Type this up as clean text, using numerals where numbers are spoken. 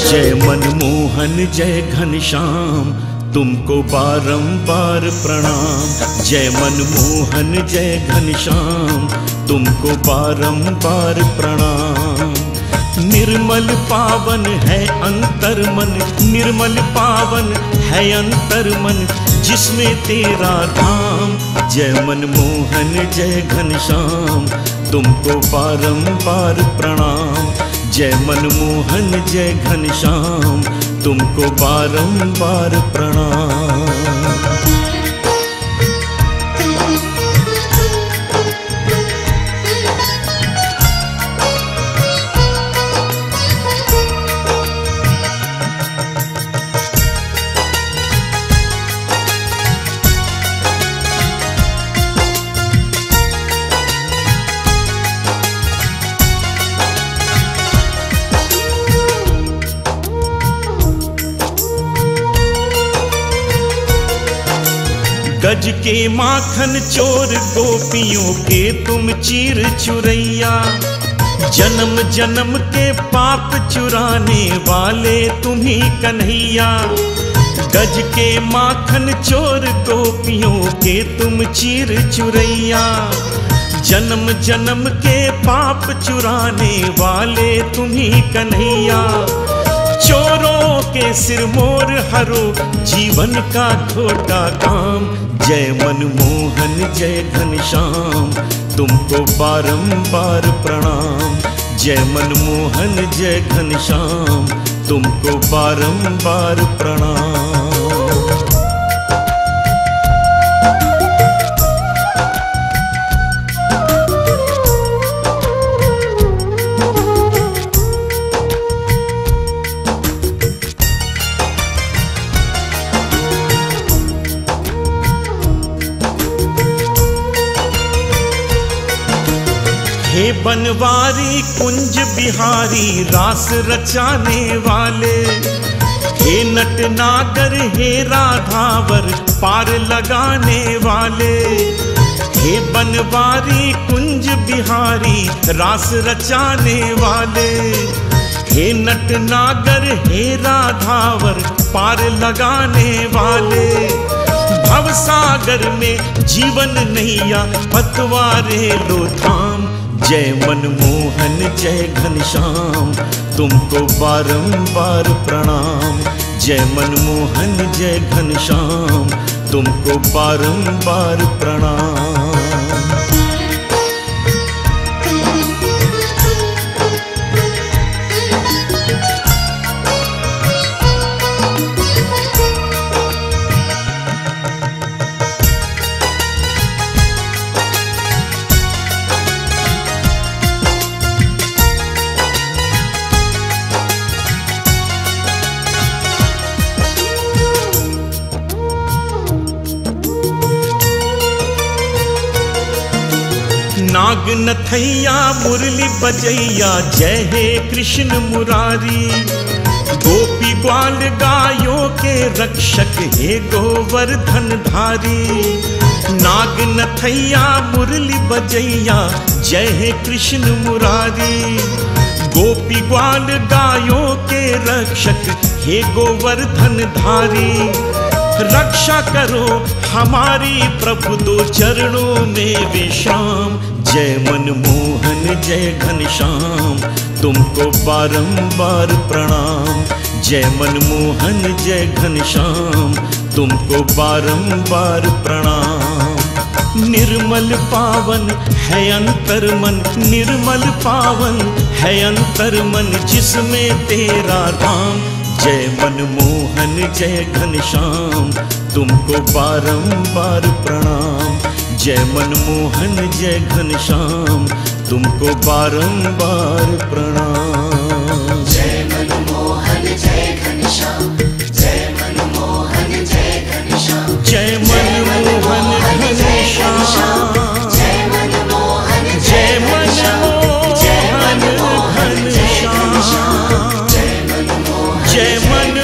जय मनमोहन जय घनश्याम, तुमको बारंबार प्रणाम। जय मनमोहन जय घनश्याम, तुमको बारंबार प्रणाम। निर्मल पावन है अंतर मन, निर्मल पावन है अंतर मन, जिसमें तेरा धाम। जय मनमोहन जय घनश्याम, तुमको बारंबार प्रणाम। जय मनमोहन जय घनश्याम, तुमको बारंबार प्रणाम। गज के माखन चोर गोपियों के तुम चीर चुरैया, जन्म जन्म के पाप चुराने वाले तुम्ही कन्हैया। गज के माखन चोर गोपियों के तुम चीर चुरैया, जन्म जन्म के पाप चुराने वाले तुम्ही कन्हैया। चोरों के सिर मोर हरो, जीवन का खोटा काम। जय मनमोहन जय घनश्याम, तुमको बारंबार प्रणाम। जय मनमोहन जय घनश्याम, तुमको बारंबार प्रणाम। हे बनवारी कुंज बिहारी रास रचाने वाले, हे नट नागर हे राधावर पार लगाने वाले। हे बनवारी कुंज बिहारी रास रचाने वाले, हे नट नागर हे राधावर पार लगाने वाले। भवसागर में जीवन नैया पतवारे लो थाम। जय मनमोहन जय घनश्याम, तुमको बारंबार प्रणाम। जय मनमोहन जय घनश्याम, तुमको बारंबार प्रणाम। नाग नथैया मुरली बजैया, जय हे कृष्ण मुरारी। गोपी ग्वाल गायों के रक्षक हे गोवर्धन धारी। नाग नथैया मुरली बजैया, जय हे कृष्ण मुरारी। गोपी ग्वाल गायों के रक्षक हे गोवर्धन धारी। रक्षा करो हमारी प्रभु दो चरणों में विश्राम। जय मनमोहन जय घनश्याम, तुमको बारंबार प्रणाम। जय मनमोहन जय घनश्याम, तुमको बारंबार प्रणाम। निर्मल पावन है अंतर मन, निर्मल पावन है अंतर मन, जिसमें तेरा धाम। जय मनमोहन जय घनश्याम, तुमको बारंबार प्रणाम। जय मनमोहन जय घनश्याम, तुमको बारंबार प्रणाम। जय मनमोहन जय घनश्याम, जय मनमोहन जय घनश्याम, जय मनमोहन घनश्याम, जय मनमोहन जय मनमोहन घनश्याम, जय मनमोहन जय मन